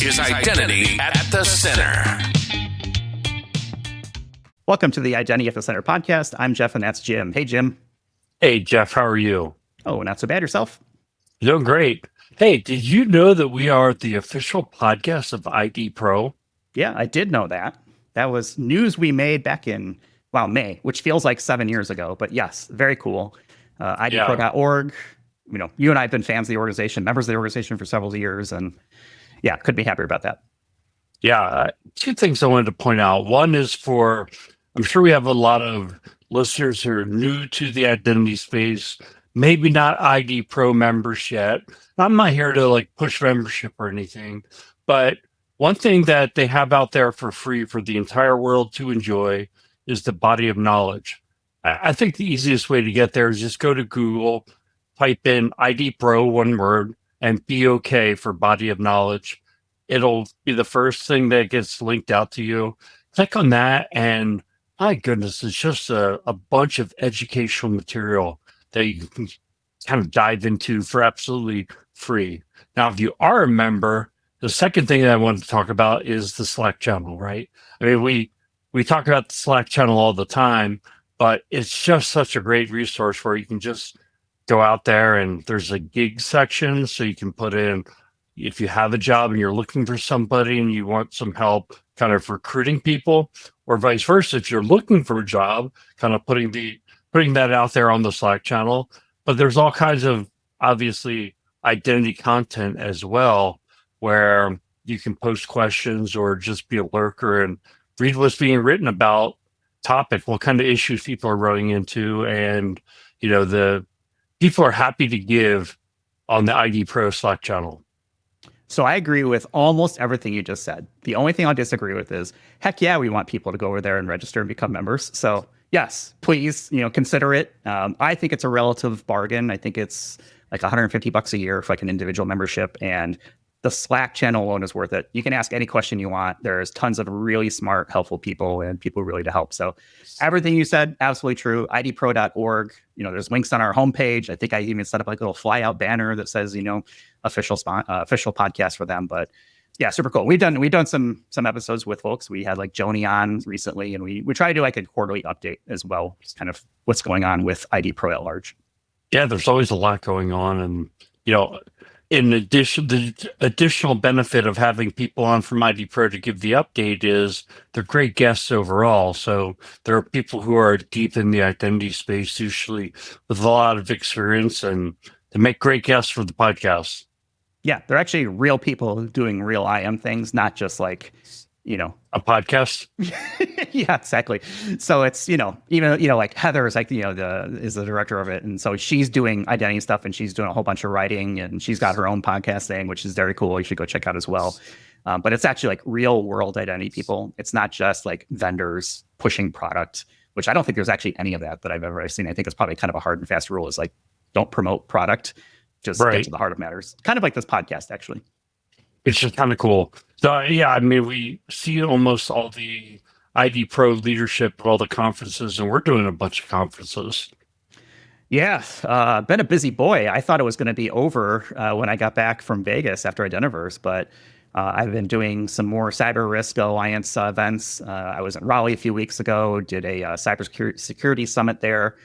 is Identity at the Center. Welcome to the Identity at the Center podcast. I'm Jeff, and that's Jim. Hey, Jim. Hey, Jeff, how are you? Oh, not so bad. Yourself? Doing great. Hey, did you know that we are the official podcast of ID Pro? Yeah, I did know that. That was news we made back in, May, which feels like 7 years ago. But yes, very cool. IDPro.org. You know, you and I have been fans of the organization, members of the organization for several years. And yeah, couldn't be happier about that. Yeah, two things I wanted to point out. One is I'm sure we have a lot of listeners who are new to the identity space, maybe not ID Pro members yet. I'm not here to push membership or anything, but one thing that they have out there for free for the entire world to enjoy is the body of knowledge. I think the easiest way to get there is just go to Google, type in ID Pro, one word, and BOK for body of knowledge. It'll be the first thing that gets linked out to you. Click on that, and my goodness, it's just a bunch of educational material that you can kind of dive into for absolutely free. Now, if you are a member, the second thing that I want to talk about is the Slack channel, right? I mean, we talk about the Slack channel all the time, but it's just such a great resource where you can just go out there and there's a gig section, so you can put in if you have a job and you're looking for somebody and you want some help kind of recruiting people, or vice versa, if you're looking for a job, kind of putting that out there on the Slack channel. But there's all kinds of obviously identity content as well, where you can post questions or just be a lurker and read what's being written about topic, what kind of issues people are running into, and the people are happy to give on the ID Pro Slack channel. So I agree with almost everything you just said. The only thing I'll disagree with is, heck yeah, we want people to go over there and register and become members. So yes, please, consider it. I think it's a relative bargain. I think it's like $150 a year for an individual membership, and the Slack channel alone is worth it. You can ask any question you want. There's tons of really smart, helpful people and people really to help. So everything you said, absolutely true. idpro.org. There's links on our homepage. I think I even set up a little flyout banner that says, official podcast for them. But yeah, super cool. We've done some episodes with folks. We had Joni on recently, and we try to do a quarterly update as well, just kind of what's going on with ID Pro at large. Yeah, there's always a lot going on, and in addition, the additional benefit of having people on from ID Pro to give the update is they're great guests overall. So there are people who are deep in the identity space, usually with a lot of experience, and they make great guests for the podcast. Yeah, they're actually real people doing real IAM things, not just a podcast. Yeah, exactly. So it's, even, Heather is is the director of it. And so she's doing identity stuff, and she's doing a whole bunch of writing, and she's got her own podcast thing, which is very cool. You should go check out as well. But it's actually real world identity people. It's not just vendors pushing product, which I don't think there's actually any of that I've ever seen. I think it's probably kind of a hard and fast rule is don't promote product, just get to the heart of matters. Kind of like this podcast, actually. It's just kind of cool. So yeah, I mean, we see almost all the ID Pro leadership at all the conferences, and we're doing a bunch of conferences. Yeah, been a busy boy. I thought it was going to be over when I got back from Vegas after Identiverse, but I've been doing some more Cyber Risk Alliance events. I was in Raleigh a few weeks ago, did a cybersecurity summit there.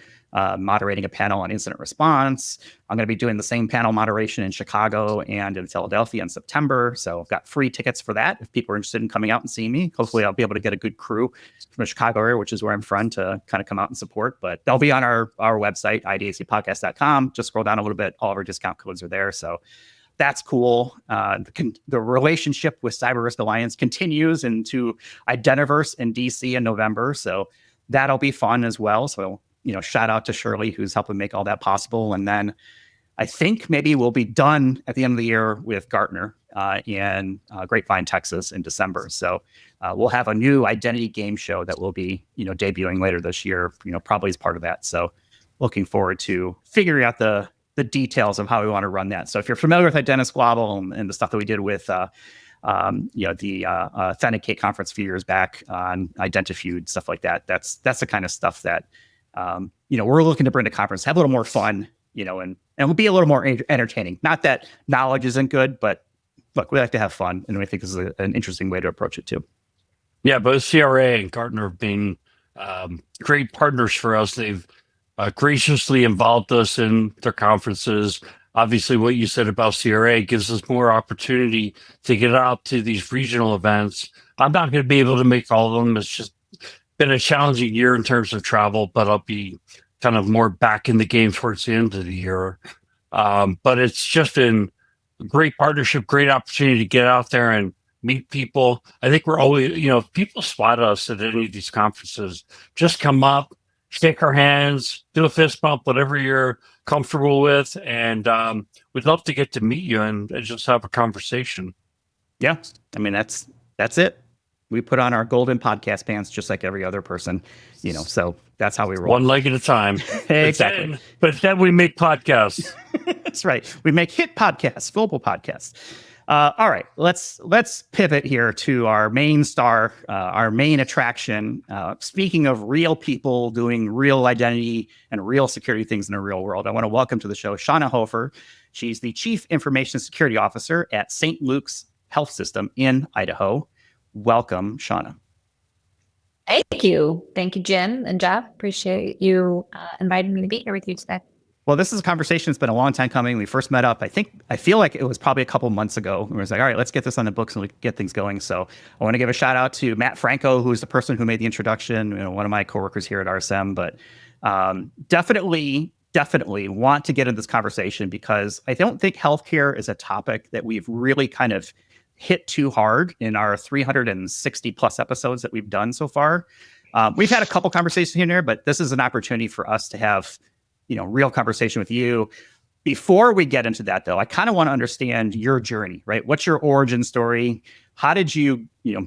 Moderating a panel on incident response. I'm going to be doing the same panel moderation in Chicago and in Philadelphia in September. So I've got free tickets for that if people are interested in coming out and seeing me. Hopefully I'll be able to get a good crew from the Chicago area, which is where I'm from, to kind of come out and support. But they'll be on our website, idacpodcast.com. Just scroll down a little bit. All of our discount codes are there. So that's cool. The relationship with Cyber Risk Alliance continues into Identiverse in DC in November. So that'll be fun as well. So shout out to Shirley, who's helping make all that possible. And then I think maybe we'll be done at the end of the year with Gartner in Grapevine, Texas in December. So we'll have a new identity game show that will be, debuting later this year, probably as part of that. So looking forward to figuring out the details of how we want to run that. So if you're familiar with Identisquabble and the stuff that we did with the Authenticate conference a few years back on Identifeud, stuff like that, that's the kind of stuff that we're looking to bring to conference, have a little more fun, and we'll be a little more entertaining. Not that knowledge isn't good, but look, we like to have fun, and we think this is an interesting way to approach it too. Yeah, both CRA and Gartner have been great partners for us. They've graciously involved us in their conferences. Obviously, what you said about CRA gives us more opportunity to get out to these regional events. I'm not going to be able to make all of them. It's just been a challenging year in terms of travel, but I'll be kind of more back in the game towards the end of the year. But it's just been a great partnership, great opportunity to get out there and meet people. I think we're always, if people spot us at any of these conferences, just come up, shake our hands, do a fist bump, whatever you're comfortable with. And we'd love to get to meet you and just have a conversation. Yeah. I mean, that's it. We put on our golden podcast pants just like every other person, so that's how we roll. One leg at a time. Exactly. But then we make podcasts. That's right. We make hit podcasts, global podcasts. All right, let's pivot here to our main star, our main attraction. Speaking of real people doing real identity and real security things in the real world, I want to welcome to the show Shawna Hofer. She's the Chief Information Security Officer at St. Luke's Health System in Idaho. Welcome, Shawna. Thank you. Thank you, Jim and Jeff. Appreciate you inviting me to be here with you today. Well, this is a conversation that's been a long time coming. We first met up, I feel like it was probably a couple months ago. We was like, all right, let's get this on the books and we get things going. So I want to give a shout out to Matt Franco, who's the person who made the introduction, one of my coworkers here at RSM, but definitely want to get into this conversation because I don't think healthcare is a topic that we've really kind of hit too hard in our 360 plus episodes that we've done so far. We've had a couple conversations here and there, but this is an opportunity for us to have, real conversation with you. Before we get into that though, I kind of want to understand your journey, right? What's your origin story? How did you,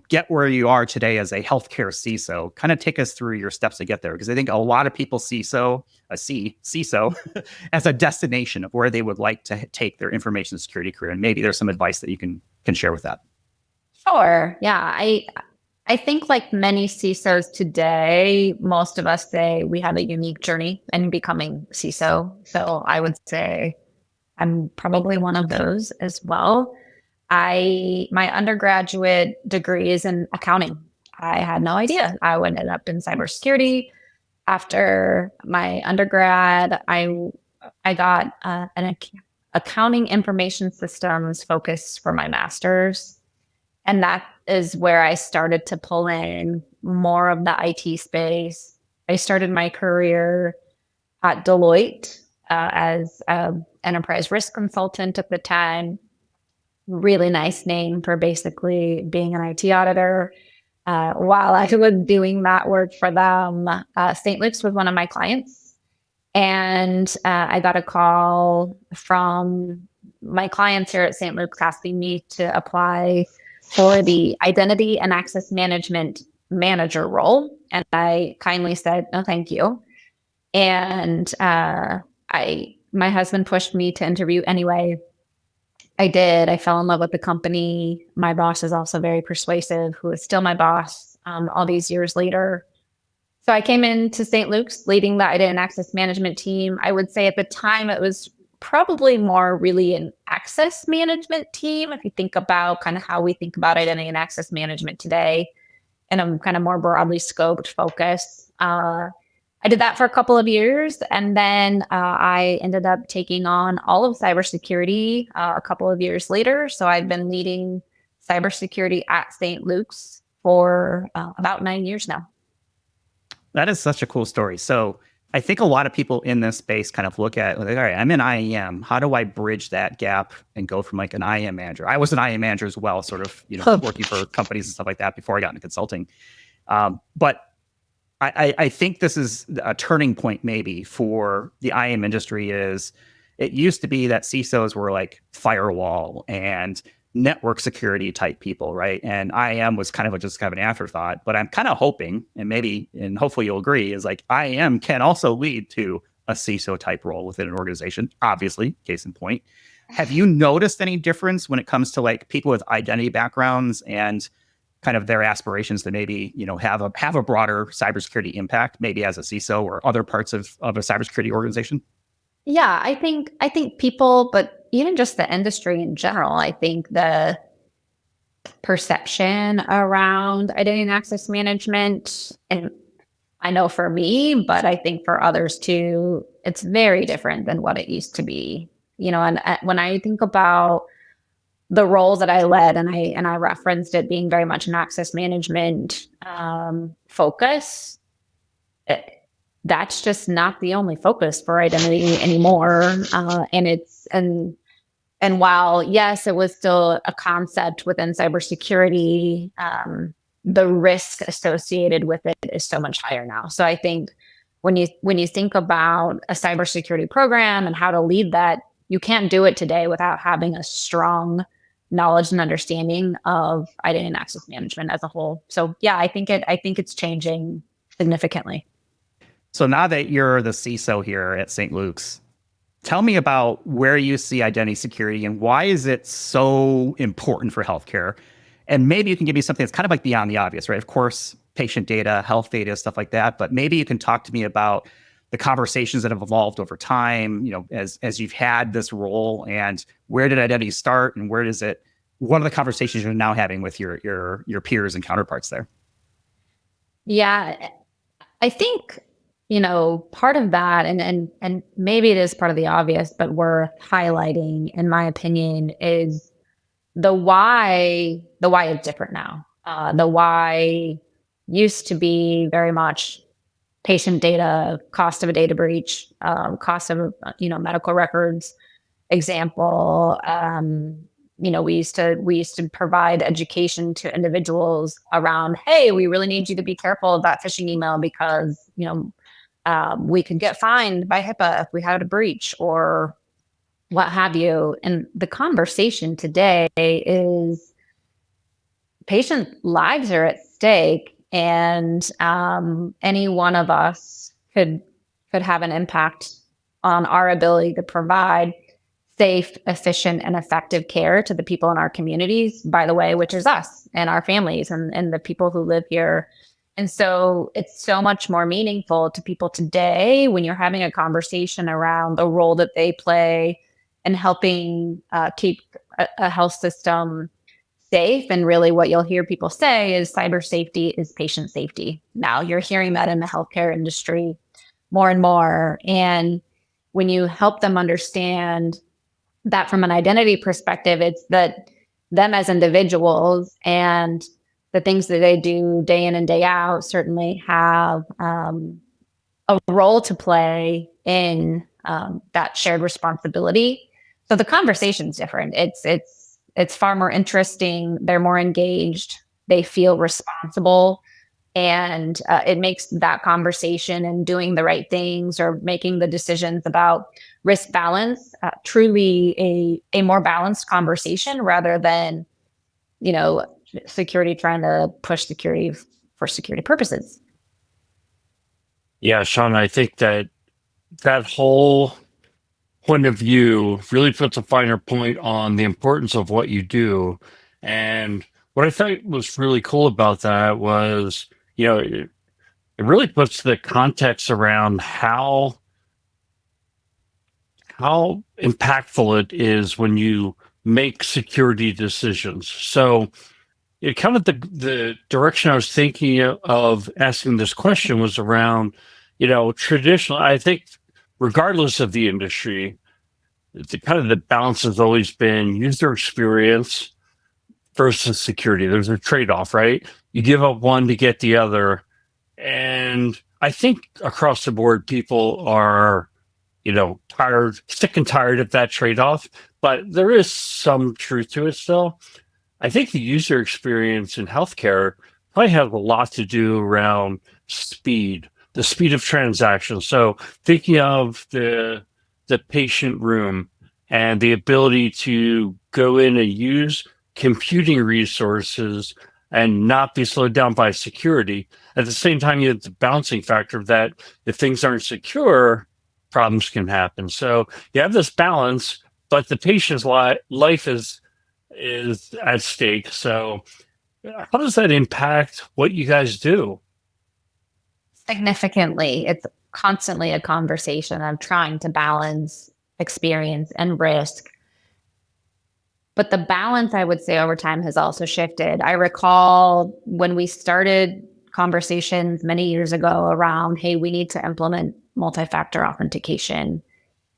get where you are today as a healthcare CISO? Kind of take us through your steps to get there. Because I think a lot of people see CISO as a destination of where they would like to take their information security career. And maybe there's some advice that you can share with that. Sure. Yeah. I think like many CISOs today, most of us say we have a unique journey in becoming CISO. So I would say I'm probably one of those as well. My undergraduate degree is in accounting. I had no idea I would end up in cybersecurity. After my undergrad, I got an accounting information systems focus for my master's. And that is where I started to pull in more of the IT space. I started my career at Deloitte as an enterprise risk consultant at the time. Really nice name for basically being an IT auditor. While I was doing that work for them, St. Luke's was one of my clients. And I got a call from my clients here at St. Luke's asking me to apply for the identity and access management manager role. And I kindly said, no, thank you. And my husband pushed me to interview anyway. I did. I fell in love with the company. My boss is also very persuasive, who is still my boss all these years later. So I came into St. Luke's leading the identity and access management team. I would say at the time it was probably more really an access management team. If you think about kind of how we think about identity and access management today in a kind of more broadly scoped focus. I did that for a couple of years. And then I ended up taking on all of cybersecurity a couple of years later. So I've been leading cybersecurity at St. Luke's for about 9 years now. That is such a cool story. So I think a lot of people in this space kind of look at, like, all right, I'm an IAM. How do I bridge that gap and go from like an IAM manager? I was an IAM manager as well, sort of, working for companies and stuff like that before I got into consulting. But I think this is a turning point maybe for the IAM industry. Is it used to be that CISOs were like firewall and network security type people, right? And IAM was kind of just kind of an afterthought. But I'm kind of hoping, and hopefully you'll agree, is like IAM can also lead to a CISO type role within an organization. Obviously, case in point. Have you noticed any difference when it comes to like people with identity backgrounds and kind of their aspirations to maybe, have a broader cybersecurity impact, maybe as a CISO or other parts of a cybersecurity organization? Yeah, I think people, but even just the industry in general, I think the perception around identity and access management, and I know for me, but I think for others too, it's very different than what it used to be. And when I think about the role that I led, and I referenced it being very much an access management focus, that's just not the only focus for identity anymore. And while, yes, it was still a concept within cybersecurity, the risk associated with it is so much higher now. So I think when you think about a cybersecurity program and how to lead that, you can't do it today without having a strong knowledge and understanding of identity and access management as a whole. So yeah, I think it's changing significantly. So now that you're the CISO here at St. Luke's, tell me about where you see identity security and why is it so important for healthcare? And maybe you can give me something that's kind of like beyond the obvious, right? Of course, patient data, health data, stuff like that. But maybe you can talk to me about the conversations that have evolved over time, as you've had this role, and where did identity start and what are the conversations you're now having with your peers and counterparts there? Yeah, I think, part of that, and maybe it is part of the obvious, but worth highlighting, in my opinion, is the why. The why is different now. The why used to be very much patient data, cost of a data breach, cost of medical records. Example, we used to provide education to individuals around, hey, we really need you to be careful of that phishing email because we could get fined by HIPAA if we had a breach or what have you. And the conversation today is patient lives are at stake, and any one of us could have an impact on our ability to provide safe, efficient, and effective care to the people in our communities, by the way, which is us and our families and the people who live here. And so it's so much more meaningful to people today when you're having a conversation around the role that they play in helping keep a health system safe. And really what you'll hear people say is cyber safety is patient safety. Now you're hearing that in the healthcare industry more and more. And when you help them understand that from an identity perspective, it's that them as individuals and the things that they do day in and day out certainly have a role to play in that shared responsibility. So the conversation's different. It's far more interesting. They're more engaged. They feel responsible. And it makes that conversation and doing the right things or making the decisions about risk balance truly a more balanced conversation rather than, security trying to push security for security purposes. Yeah, Shawna, I think that whole point of view really puts a finer point on the importance of what you do. And what I thought was really cool about that was, it really puts the context around how impactful it is when you make security decisions. So kind of the direction I was thinking of asking this question was around, traditional, I think regardless of the industry, the balance has always been user experience versus security. There's a trade-off, right? You give up one to get the other. And I think across the board, people are, sick and tired of that trade-off, but there is some truth to it still. I think the user experience in healthcare probably has a lot to do around speed, the speed of transactions. So thinking of the patient room and the ability to go in and use computing resources and not be slowed down by security. At the same time, you have the balancing factor that if things aren't secure, problems can happen. So you have this balance, but the patient's life is at stake. So how does that impact what you guys do? Significantly. It's constantly a conversation of trying to balance experience and risk. But the balance, I would say, over time has also shifted. I recall when we started conversations many years ago around, hey, we need to implement multi-factor authentication.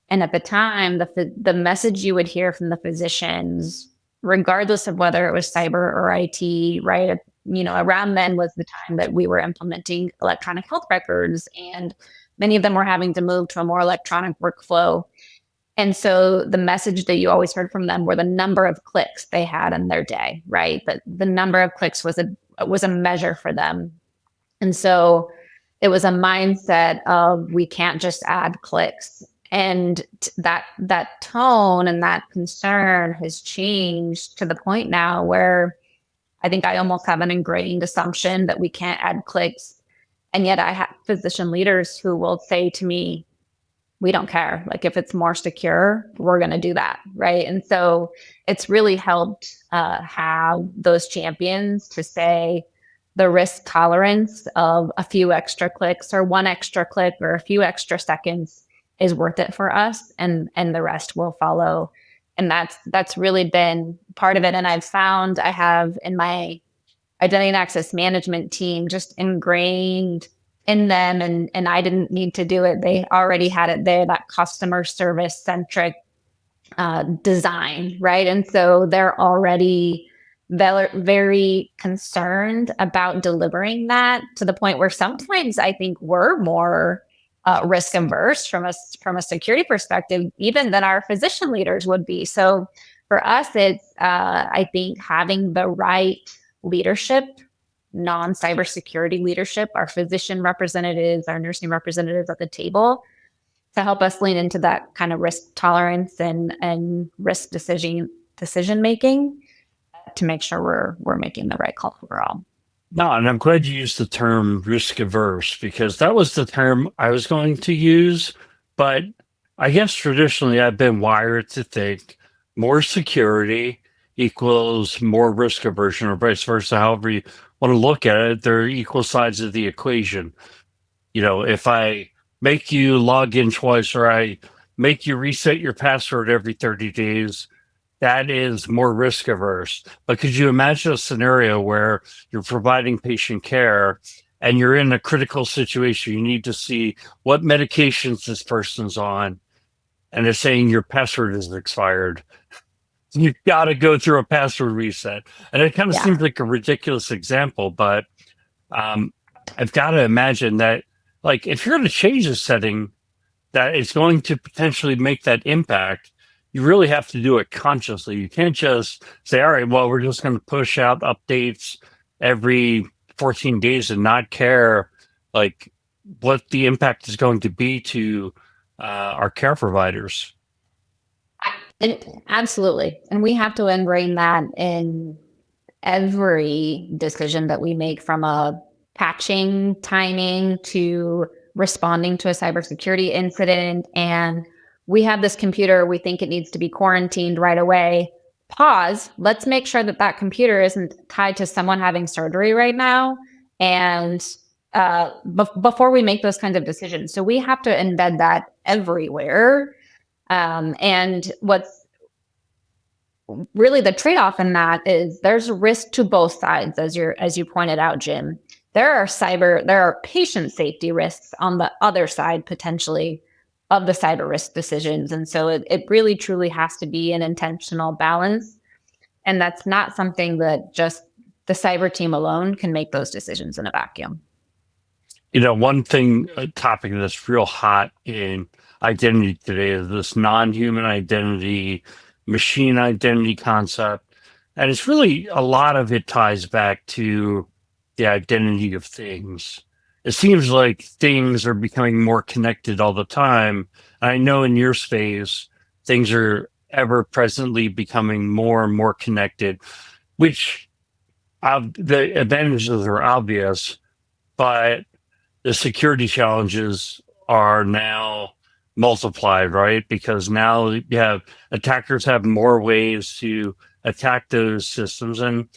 And at the time, the message you would hear from the physicians, regardless of whether it was cyber or IT, right? Around then was the time that we were implementing electronic health records, and many of them were having to move to a more electronic workflow. And so the message that you always heard from them were the number of clicks they had in their day, right? That the number of clicks was a measure for them. And so it was a mindset of we can't just add clicks. And that tone and that concern has changed to the point now where I think I almost have an ingrained assumption that we can't add clicks. And yet I have physician leaders who will say to me, we don't care. Like if it's more secure, we're going to do that. Right. And so it's really helped have those champions to say the risk tolerance of a few extra clicks or one extra click or a few extra seconds is worth it for us, and the rest will follow. And that's really been part of it. And I've found I have in my identity and access management team just ingrained in them, and I didn't need to do it. They already had it there, that customer service centric design, right? And so they're already very concerned about delivering that, to the point where sometimes I think we're more risk averse from a security perspective, even than our physician leaders would be. So for us, it's I think having the right leadership, non-cybersecurity leadership, our physician representatives, our nursing representatives at the table, to help us lean into that kind of risk tolerance and risk decision making, to make sure we're making the right call overall. No, and I'm glad you used the term risk averse, because that was the term I was going to use. But I guess traditionally I've been wired to think more security equals more risk aversion, or vice versa. However you want to look at it, they're equal sides of the equation. If I make you log in twice, or I make you reset your password every 30 days, that is more risk averse. But could you imagine a scenario where you're providing patient care and you're in a critical situation? You need to see what medications this person's on, and they're saying your password is expired. You've got to go through a password reset. And it kind of seems like a ridiculous example, but I've got to imagine that, like, if you're going to change a setting that is going to potentially make that impact, you really have to do it consciously. You can't just say, all right, well, we're just going to push out updates every 14 days and not care like what the impact is going to be to our care providers. Absolutely. And we have to ingrain that in every decision that we make, from a patching timing to responding to a cybersecurity incident. And we have this computer, we think it needs to be quarantined right away. Pause. Let's make sure that computer isn't tied to someone having surgery right now. And before we make those kinds of decisions. So we have to embed that everywhere. And what's really the trade-off in that is there's risk to both sides, as you pointed out, Jim. There are patient safety risks on the other side, potentially, of the cyber risk decisions. And so it really truly has to be an intentional balance. And that's not something that just the cyber team alone can make those decisions in a vacuum. One thing, a topic that's real hot in identity today is this non-human identity, machine identity concept. And it's really, a lot of it ties back to the identity of things. It seems like things are becoming more connected all the time. I know in your space, things are ever presently becoming more and more connected, which the advantages are obvious, but the security challenges are now multiplied, right? Because now you have attackers have more ways to attack those systems. And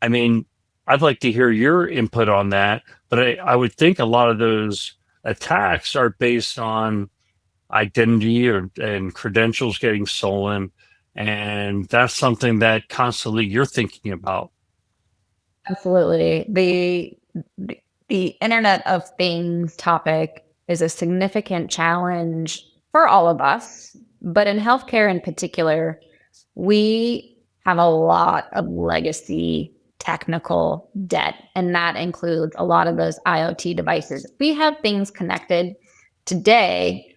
I mean, I'd like to hear your input on that, but I would think a lot of those attacks are based on identity and credentials getting stolen. And that's something that constantly you're thinking about. Absolutely. The Internet of Things topic is a significant challenge for all of us, but in healthcare in particular, we have a lot of legacy technical debt, and that includes a lot of those IoT devices. We have things connected today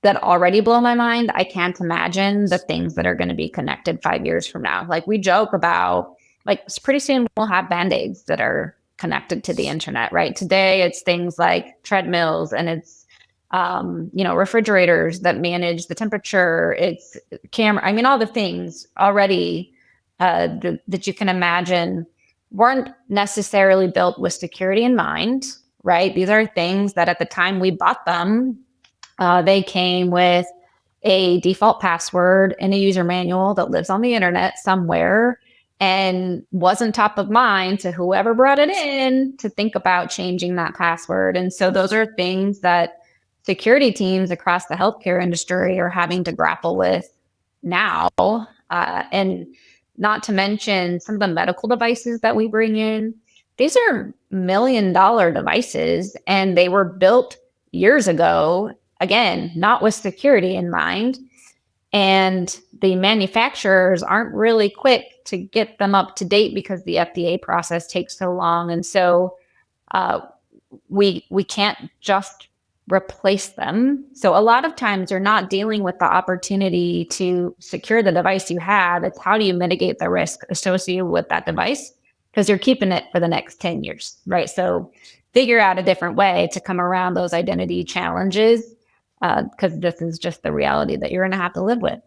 that already blow my mind. I can't imagine the things that are going to be connected 5 years from now. Like we joke about, like pretty soon we'll have band-aids that are connected to the internet, right? Today it's things like treadmills and it's refrigerators that manage the temperature. It's camera. I mean, all the things already that you can imagine weren't necessarily built with security in mind, right? These are things that at the time we bought them, they came with a default password and a user manual that lives on the internet somewhere and wasn't top of mind to whoever brought it in to think about changing that password. And so those are things that security teams across the healthcare industry are having to grapple with now. And not to mention some of the medical devices that we bring in. These are $1 million devices, and they were built years ago, again, not with security in mind. And the manufacturers aren't really quick to get them up to date because the FDA process takes so long. And so we can't just replace them. So a lot of times you're not dealing with the opportunity to secure the device you have. It's how do you mitigate the risk associated with that device? Because you're keeping it for the next 10 years, right? So figure out a different way to come around those identity challenges, because this is just the reality that you're going to have to live with.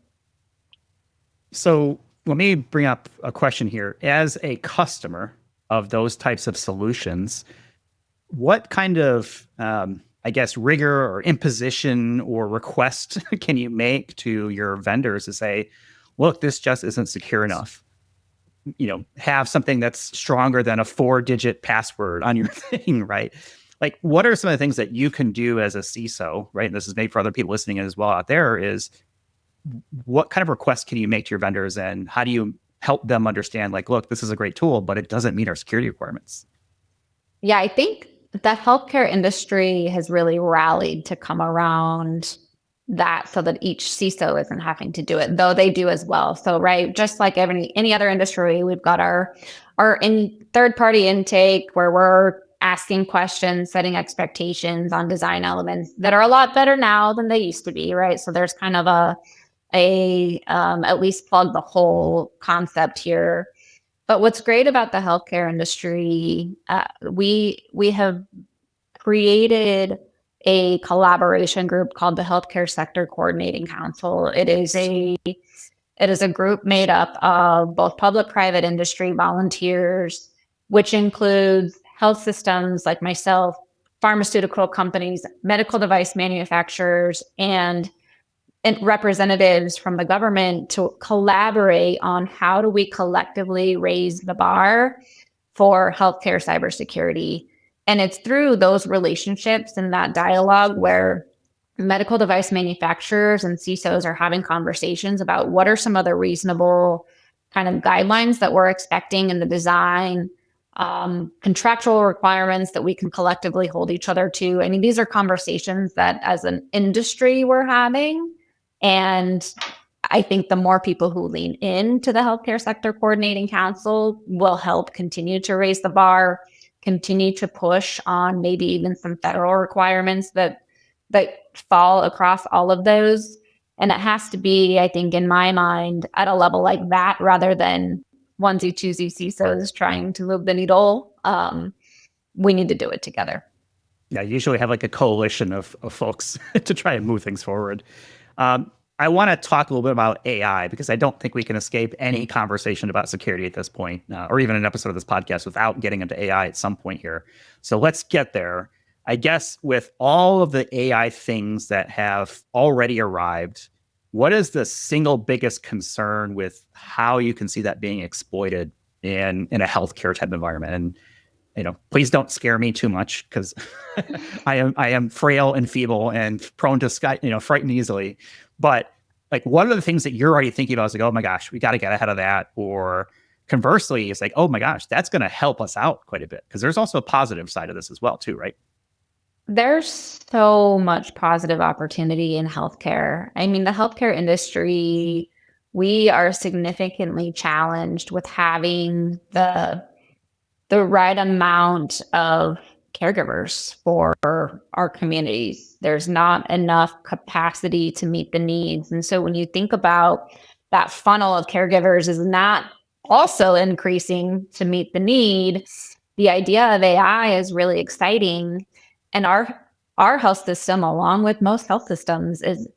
So let me bring up a question here. As a customer of those types of solutions, what kind of, rigor or imposition or request can you make to your vendors to say, look, this just isn't secure enough? Have something that's stronger than a 4-digit password on your thing, right? Like, what are some of the things that you can do as a CISO, right? And this is made for other people listening as well out there, is what kind of requests can you make to your vendors, and how do you help them understand, like, look, this is a great tool, but it doesn't meet our security requirements? Yeah, I think the healthcare industry has really rallied to come around that so that each CISO isn't having to do it, though they do as well. So, right, just like any other industry, we've got our third-party intake where we're asking questions, setting expectations on design elements that are a lot better now than they used to be, right? So there's kind of a at least plug the hole concept here. But what's great about the healthcare industry, we have created a collaboration group called the Healthcare Sector Coordinating Council. It is a group made up of both public-private industry volunteers, which includes health systems like myself, pharmaceutical companies, medical device manufacturers, and representatives from the government to collaborate on how do we collectively raise the bar for healthcare cybersecurity. And it's through those relationships and that dialogue where medical device manufacturers and CISOs are having conversations about what are some other reasonable kind of guidelines that we're expecting in the design, contractual requirements that we can collectively hold each other to. I mean, these are conversations that as an industry we're having. And I think the more people who lean into the Healthcare Sector Coordinating Council will help continue to raise the bar, continue to push on maybe even some federal requirements that fall across all of those. And it has to be, I think, in my mind, at a level like that, rather than onesie twosie CISOs trying to move the needle. We need to do it together. Yeah, you usually have like a coalition of folks to try and move things forward. I want to talk a little bit about AI, because I don't think we can escape any conversation about security at this point, or even an episode of this podcast without getting into AI at some point here. So let's get there. I guess with all of the AI things that have already arrived, what is the single biggest concern with how you can see that being exploited in a healthcare type environment? And please don't scare me too much, because I am frail and feeble and prone to frighten easily. But like, what are the things that you're already thinking about? It's like, oh my gosh, we got to get ahead of that. Or conversely, it's like, oh my gosh, that's going to help us out quite a bit. Because there's also a positive side of this as well, too, right? There's so much positive opportunity in healthcare. I mean, the healthcare industry, we are significantly challenged with having the right amount of caregivers for our communities. There's not enough capacity to meet the needs. And so when you think about that funnel of caregivers is not also increasing to meet the need, the idea of AI is really exciting. And our health system, along with most health systems, is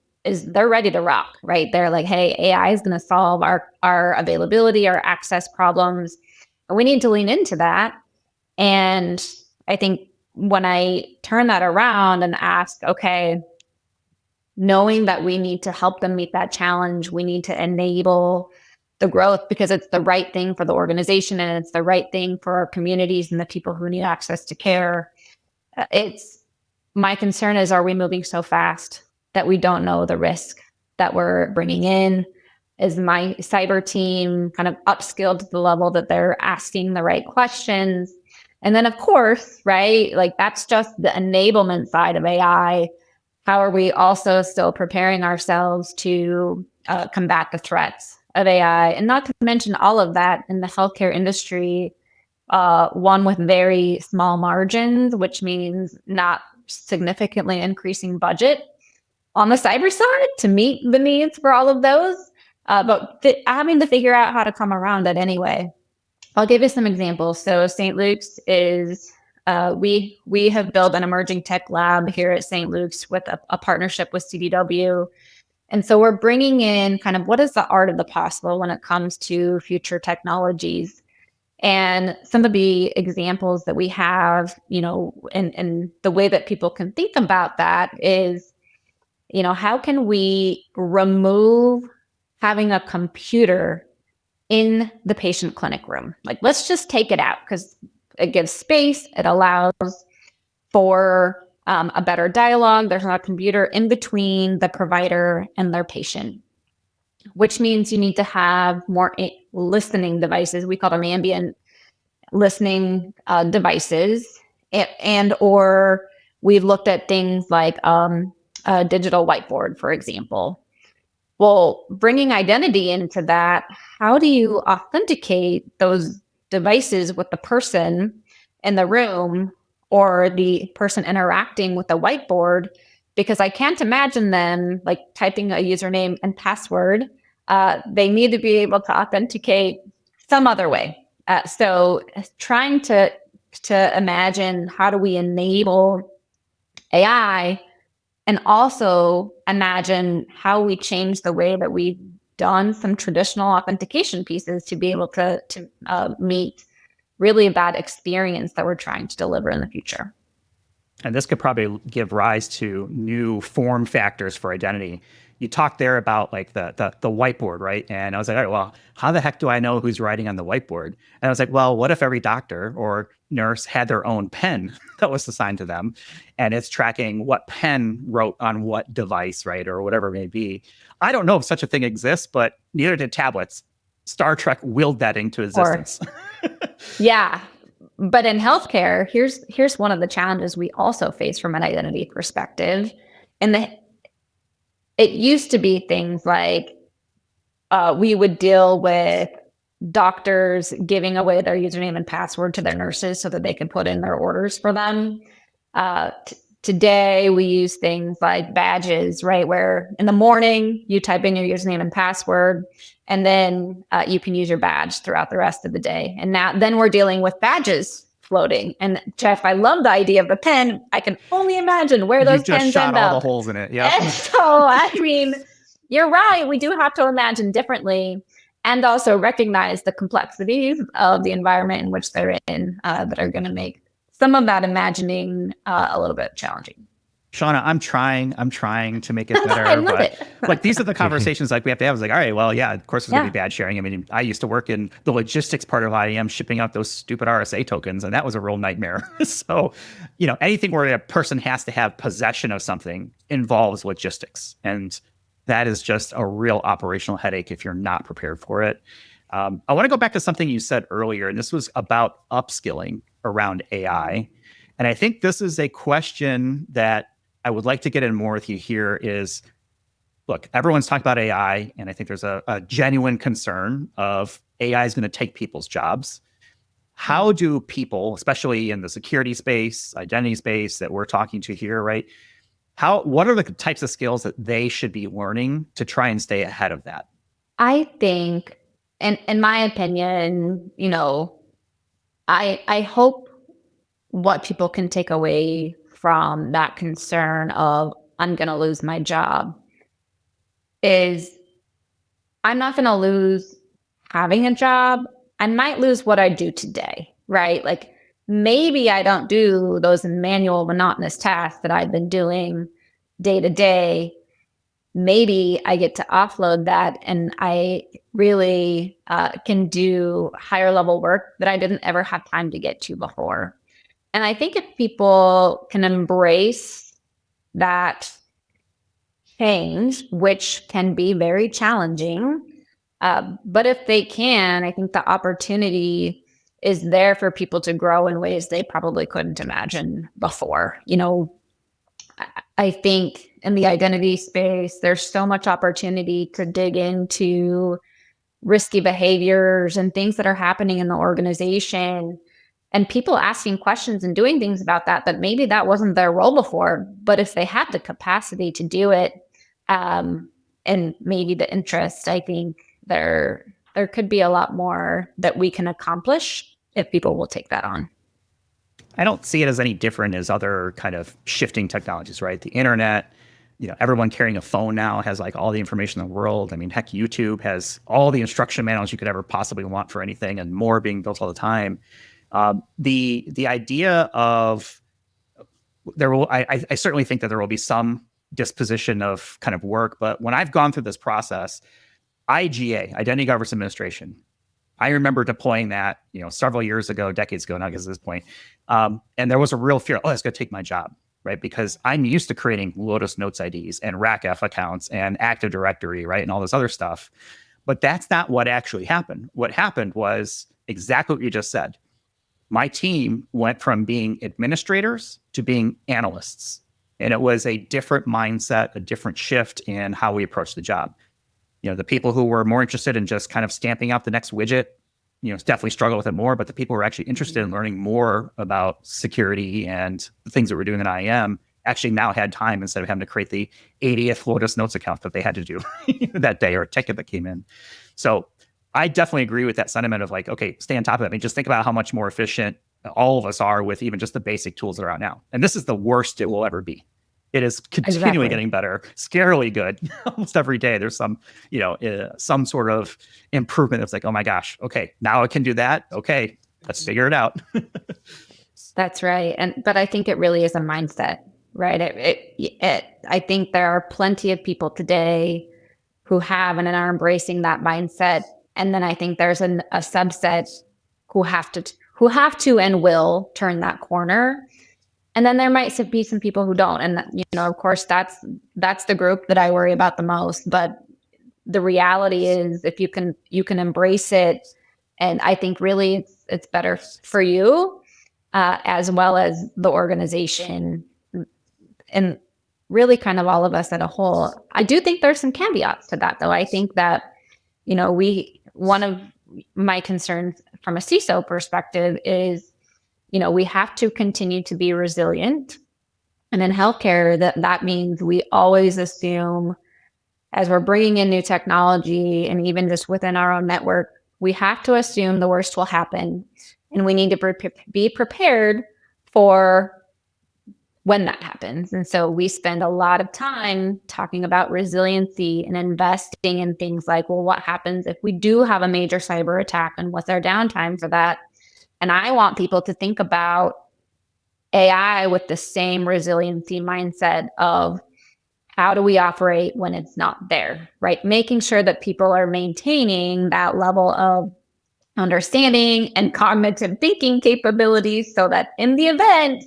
they're ready to rock, right? They're like, hey, AI is going to solve our availability, our access problems. And we need to lean into that. And I think when I turn that around and ask, okay, knowing that we need to help them meet that challenge, we need to enable the growth because it's the right thing for the organization and it's the right thing for our communities and the people who need access to care. It's my concern is, are we moving so fast that we don't know the risk that we're bringing in? Is my cyber team kind of upskilled to the level that they're asking the right questions? And then, of course, right, like that's just the enablement side of AI. How are we also still preparing ourselves to combat the threats of AI? And not to mention all of that in the healthcare industry, one with very small margins, which means not significantly increasing budget on the cyber side to meet the needs for all of those, but having to figure out how to come around it anyway. I'll give you some examples. So St. Luke's is, we have built an emerging tech lab here at St. Luke's with a partnership with CDW. And so we're bringing in kind of what is the art of the possible when it comes to future technologies. And some of the examples that we have, and the way that people can think about that is, how can we remove having a computer in the patient clinic room? Like, let's just take it out because it gives space. It allows for a better dialogue. There's not a computer in between the provider and their patient, which means you need to have more listening devices. We call them ambient listening devices, or we've looked at things like a digital whiteboard, for example. Well, bringing identity into that, how do you authenticate those devices with the person in the room or the person interacting with the whiteboard? Because I can't imagine them like typing a username and password. They need to be able to authenticate some other way. So trying to imagine how do we enable AI and also imagine how we change the way that we've done some traditional authentication pieces to be able to meet really that experience that we're trying to deliver in the future. And this could probably give rise to new form factors for identity. You talked there about like the whiteboard, right? And I was like, all right, well, how the heck do I know who's writing on the whiteboard? And I was like, well, what if every doctor or nurse had their own pen that was assigned to them, and it's tracking what pen wrote on what device, right, or whatever it may be. I don't know if such a thing exists, but neither did tablets. Star Trek willed that into existence. Yeah. But in healthcare, here's one of the challenges we also face from an identity perspective. And it used to be things like we would deal with doctors giving away their username and password to their nurses so that they could put in their orders for them. Today, we use things like badges, right? Where in the morning, you type in your username and password, and then you can use your badge throughout the rest of the day. And then we're dealing with badges floating. And Jeff, I love the idea of the pen. I can only imagine where those pens just shot end all up. the holes in it. Yeah. And so, I mean, you're right. We do have to imagine differently and also recognize the complexities of the environment in which they're in that are going to make some of that imagining a little bit challenging. Shawna, I'm trying to make it better. I love but it. Like, these are the conversations like we have to have. I was like, all right, well, yeah, of course there's going to be bad sharing. I mean, I used to work in the logistics part of IAM, shipping out those stupid RSA tokens, and that was a real nightmare. So, anything where a person has to have possession of something involves logistics. And that is just a real operational headache if you're not prepared for it. I want to go back to something you said earlier, and this was about upskilling around AI. And I think this is a question that I would like to get in more with you here is, look, everyone's talking about AI, and I think there's a genuine concern of AI is going to take people's jobs. How do people, especially in the security space, identity space that we're talking to here, right? What are the types of skills that they should be learning to try and stay ahead of that? I think, and in my opinion, I hope what people can take away from that concern of I'm going to lose my job is I'm not going to lose having a job. I might lose what I do today, right? Like maybe I don't do those manual monotonous tasks that I've been doing day to day. Maybe I get to offload that and I really can do higher level work that I didn't ever have time to get to before. And I think if people can embrace that change, which can be very challenging, but if they can, I think the opportunity is there for people to grow in ways they probably couldn't imagine before. I think in the identity space, there's so much opportunity to dig into risky behaviors and things that are happening in the organization and people asking questions and doing things about that maybe that wasn't their role before. But if they have the capacity to do it, and maybe the interest, I think there could be a lot more that we can accomplish if people will take that on. I don't see it as any different as other kind of shifting technologies, right? The internet, everyone carrying a phone now has like all the information in the world. I mean, heck, YouTube has all the instruction manuals you could ever possibly want for anything and more being built all the time. The idea of I certainly think that there will be some disposition of kind of work, but when I've gone through this process, IGA, Identity Governance Administration, I remember deploying that, several years ago, decades ago now, because at this point, and there was a real fear, it's going to take my job, right? Because I'm used to creating Lotus Notes IDs and RACF accounts and Active Directory, right? And all this other stuff. But that's not what actually happened. What happened was exactly what you just said. My team went from being administrators to being analysts. And it was a different mindset, a different shift in how we approach the job. The people who were more interested in just kind of stamping out the next widget, definitely struggle with it more. But the people who were actually interested in learning more about security and the things that we're doing in IAM actually now had time instead of having to create the 80th Lotus Notes account that they had to do that day or a ticket that came in. So I definitely agree with that sentiment of like, okay, stay on top of it. I mean, just think about how much more efficient all of us are with even just the basic tools that are out now. And this is the worst it will ever be. It is continually getting better, scarily good. Almost every day there's some, some sort of improvement. It's like, oh my gosh, okay, now I can do that. Okay, let's figure it out. That's right. But I think it really is a mindset, right? I think there are plenty of people today who have and are embracing that mindset. And then I think there's a subset who have to and will turn that corner. And then there might be some people who don't. And, of course, that's the group that I worry about the most. But the reality is if you can embrace it. And I think really it's better for you as well as the organization and really kind of all of us as a whole. I do think there's some caveats to that, though. I think that, one of my concerns from a CISO perspective is, we have to continue to be resilient. And in healthcare, that means we always assume as we're bringing in new technology and even just within our own network, we have to assume the worst will happen. And we need to be prepared for when that happens. And so we spend a lot of time talking about resiliency and investing in things like, well, what happens if we do have a major cyber attack and what's our downtime for that? And I want people to think about AI with the same resiliency mindset of how do we operate when it's not there, right? Making sure that people are maintaining that level of understanding and cognitive thinking capabilities so that in the event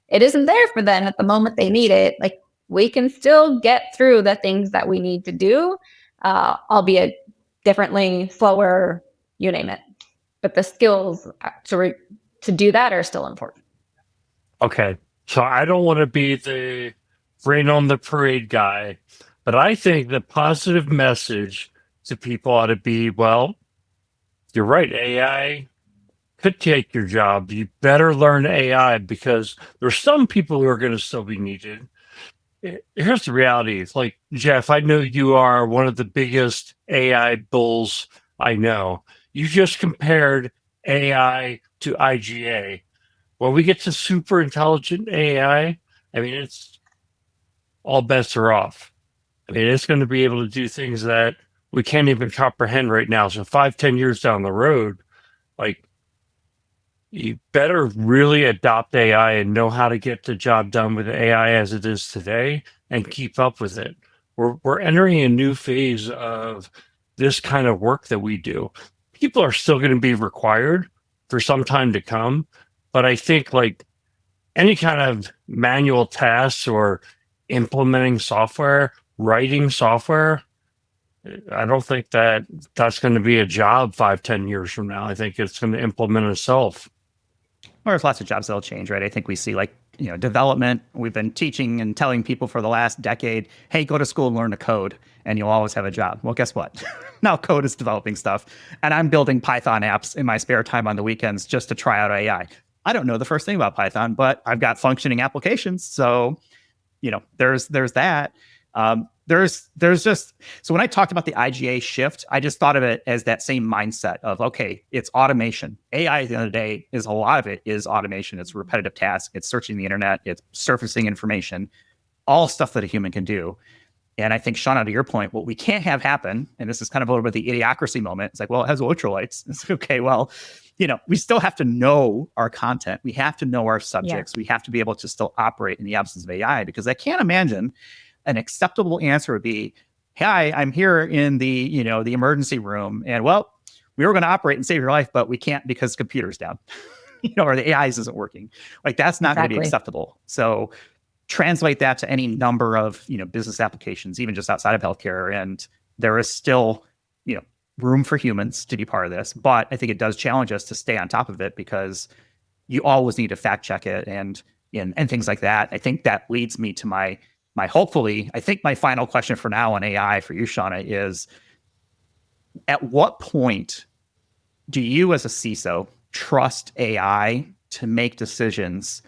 it isn't there for them at the moment they need it, like we can still get through the things that we need to do, albeit differently, slower, you name it. But the skills to do that are still important. Okay. So I don't want to be the rain on the parade guy, but I think the positive message to people ought to be, well, you're right. AI could take your job. You better learn AI because there's some people who are going to still be needed. Here's the reality. It's like, Jeff, I know you are one of the biggest AI bulls I know. You just compared AI to IGA. When we get to super intelligent I mean, it's all bets are off. I mean, it's going to be able to do things that we can't even comprehend right now. So 5, 10 years down the road, like, you better really adopt AI and know how to get the job done with AI as it is today and keep up with it. We're entering a new phase of this kind of work that we do. People are still going to be required for some time to come, but I think like any kind of manual tasks or implementing software, writing software, I don't think that that's going to be a job 5, 10 years from now. I think it's going to implement itself. Well, there's lots of jobs that'll change, right? I think we see like, development. We've been teaching and telling people for the last decade, hey, go to school and learn to code and you'll always have a job. Well, guess what? Now code is developing stuff and I'm building Python apps in my spare time on the weekends just to try out AI. I don't know the first thing about Python, but I've got functioning applications. So, there's that. There's just, so when I talked about the IGA shift, I just thought of it as that same mindset of, okay, it's automation. AI at the end of the day is a lot of it is automation. It's repetitive tasks. It's searching the internet. It's surfacing information, all stuff that a human can do. And I think, Shawna, to your point, what we can't have happen, and this is kind of a little bit of the idiocracy moment. It's like, well, it has ultralights. It's okay. Well, we still have to know our content. We have to know our subjects. Yeah. We have to be able to still operate in the absence of AI, because I can't imagine an acceptable answer would be, hi, I'm here in the, the emergency room. And well, we were going to operate and save your life, but we can't because the computer's down, or the AIs isn't working. Like that's not going to be acceptable. So translate that to any number of, business applications, even just outside of healthcare. And there is still, room for humans to be part of this. But I think it does challenge us to stay on top of it, because you always need to fact check it and things like that. I think that leads me to my hopefully, I think my final question for now on AI for you, Shawna, is at what point do you as a CISO trust AI to make decisions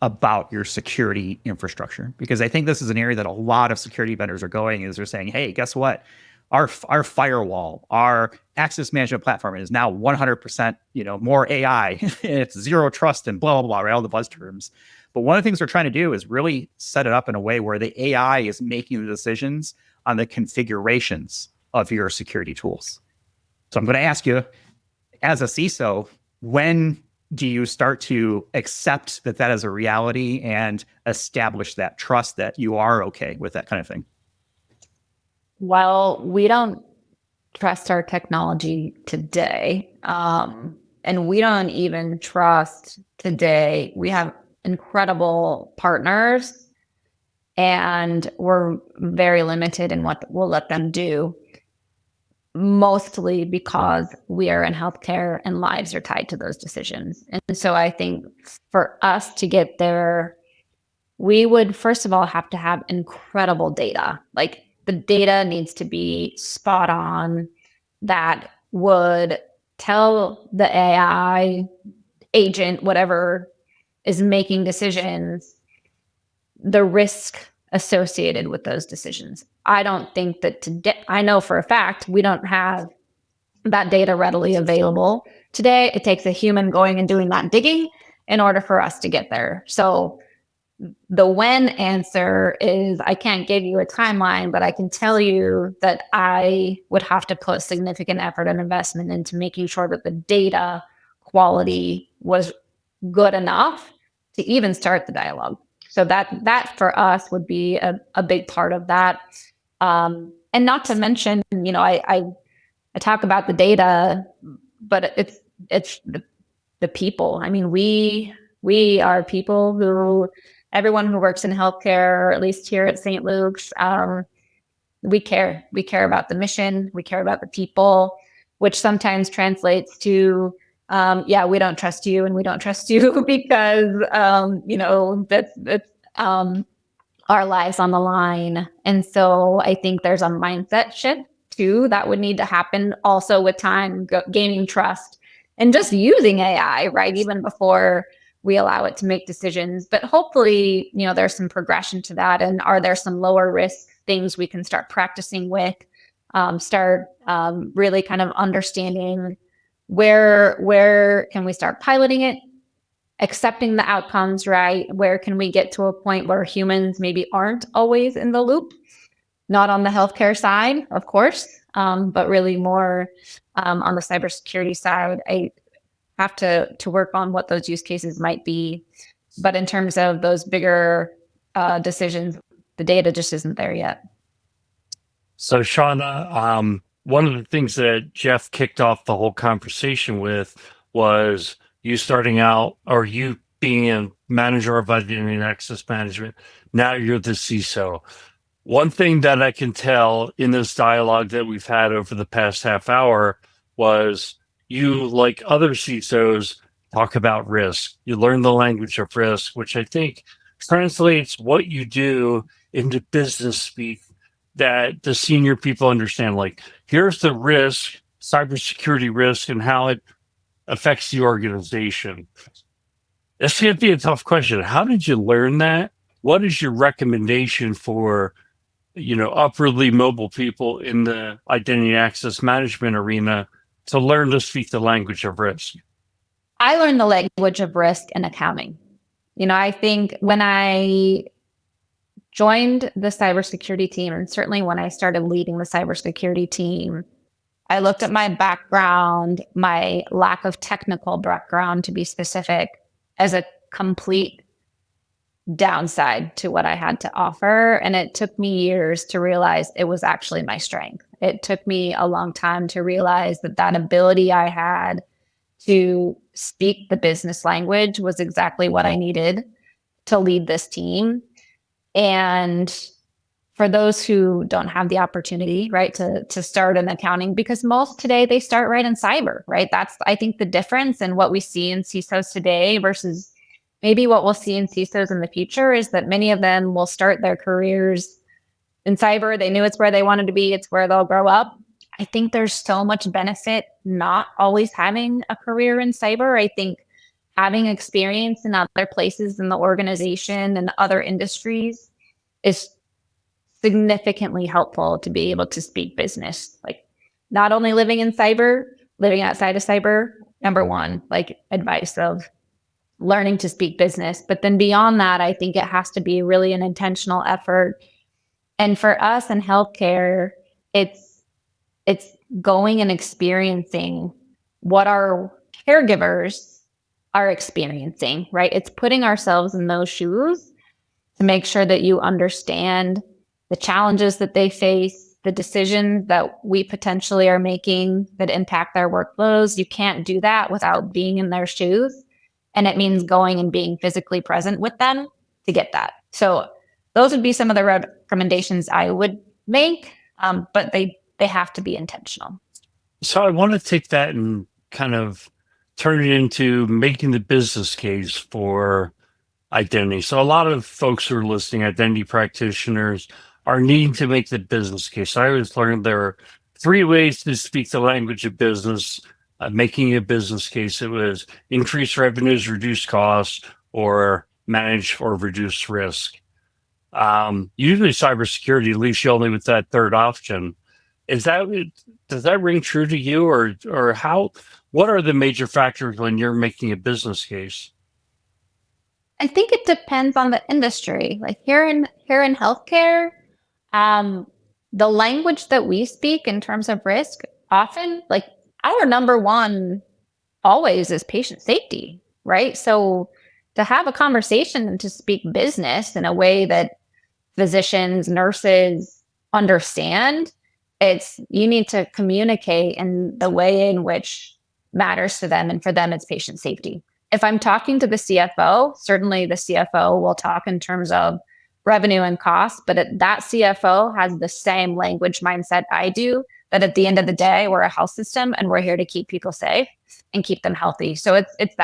about your security infrastructure? Because I think this is an area that a lot of security vendors are going, is they're saying, hey, guess what? Our firewall, our access management platform is now 100%, more AI. It's zero trust and blah, blah, blah, right? All the buzz terms. But one of the things we're trying to do is really set it up in a way where the AI is making the decisions on the configurations of your security tools. So I'm going to ask you, as a CISO, when do you start to accept that is a reality and establish that trust that you are okay with that kind of thing? Well, we don't trust our technology today. And we don't even trust today. We have incredible partners, and we're very limited in what we'll let them do, mostly because we are in healthcare and lives are tied to those decisions. And so I think for us to get there, we would first of all have to have incredible data. Like the data needs to be spot on, that would tell the AI agent, whatever is making decisions, the risk associated with those decisions. I don't think that today, I know for a fact, we don't have that data readily available today. It takes a human going and doing that digging in order for us to get there. So the when answer is, I can't give you a timeline, but I can tell you that I would have to put significant effort and investment into making sure that the data quality was good enough to even start the dialogue. So that for us would be a big part of that. And not to mention, I talk about the data, but it's the people. I mean, we are people who everyone who works in healthcare, or at least here at St. Luke's, we care. We care about the mission. We care about the people, which sometimes translates to, we don't trust you, and we don't trust you because, that's our lives on the line. And so I think there's a mindset shift too that would need to happen also with time, gaining trust and just using AI, right? Even before we allow it to make decisions. But hopefully, there's some progression to that. And are there some lower risk things we can start practicing with, really kind of understanding where can we start piloting it, accepting the outcomes, right? Where can we get to a point where humans maybe aren't always in the loop? Not on the healthcare side, of course, but really more on the cybersecurity side. I have to work on what those use cases might be. But in terms of those bigger decisions, the data just isn't there yet. So, Shawna, one of the things that Jeff kicked off the whole conversation with was you starting out, or you being a manager of identity and access management. Now you're the CISO. One thing that I can tell in this dialogue that we've had over the past half hour was you, like other CISOs, talk about risk. You learn the language of risk, which I think translates what you do into business speak that the senior people understand. Like, here's the risk, cybersecurity risk, and how it affects the organization. This can't be a tough question. How did you learn that? What is your recommendation for upwardly mobile people in the identity access management arena to learn to speak the language of risk? I learned the language of risk in accounting. I think when I joined the cybersecurity team, and certainly when I started leading the cybersecurity team, I looked at my background, my lack of technical background to be specific, as a complete downside to what I had to offer. And it took me years to realize it was actually my strength. It took me a long time to realize that ability I had to speak the business language was exactly what I needed to lead this team. And for those who don't have the opportunity, right, to start in accounting, because most today they start right in cyber, right? That's, I think, the difference in what we see in CISOs today versus maybe what we'll see in CISOs in the future is that many of them will start their careers in cyber. They knew it's where they wanted to be. It's where they'll grow up. I think there's so much benefit not always having a career in cyber. I think having experience in other places in the organization and other industries is significantly helpful to be able to speak business. Like, not only living in cyber, living outside of cyber, number one, like, advice of learning to speak business. But then beyond that, I think it has to be really an intentional effort. And for us in healthcare, it's going and experiencing what our caregivers are experiencing, right? It's putting ourselves in those shoes to make sure that you understand the challenges that they face, the decisions that we potentially are making that impact their workflows. You can't do that without being in their shoes. And it means going and being physically present with them to get that. So those would be some of the recommendations I would make, but they have to be intentional. So I want to take that and kind of turn it into making the business case for identity. So a lot of folks who are listening, identity practitioners, are needing to make the business case. I always learned there are 3 ways to speak the language of business, making a business case. It was increase revenues, reduce costs, or manage or reduce risk. Usually cybersecurity leaves you only with that third option. Does that ring true to you, or how? What are the major factors when you're making a business case? I think it depends on the industry. Like here in healthcare, the language that we speak in terms of risk, often, like, our number one always is patient safety, right? So to have a conversation and to speak business in a way that physicians, nurses understand, you need to communicate in the way in which matters to them. And for them, it's patient safety. if I'm talking to the CFO, certainly the CFO will talk in terms of revenue and cost, but that CFO has the same language mindset I do, that at the end of the day, we're a health system and we're here to keep people safe and keep them healthy. So it's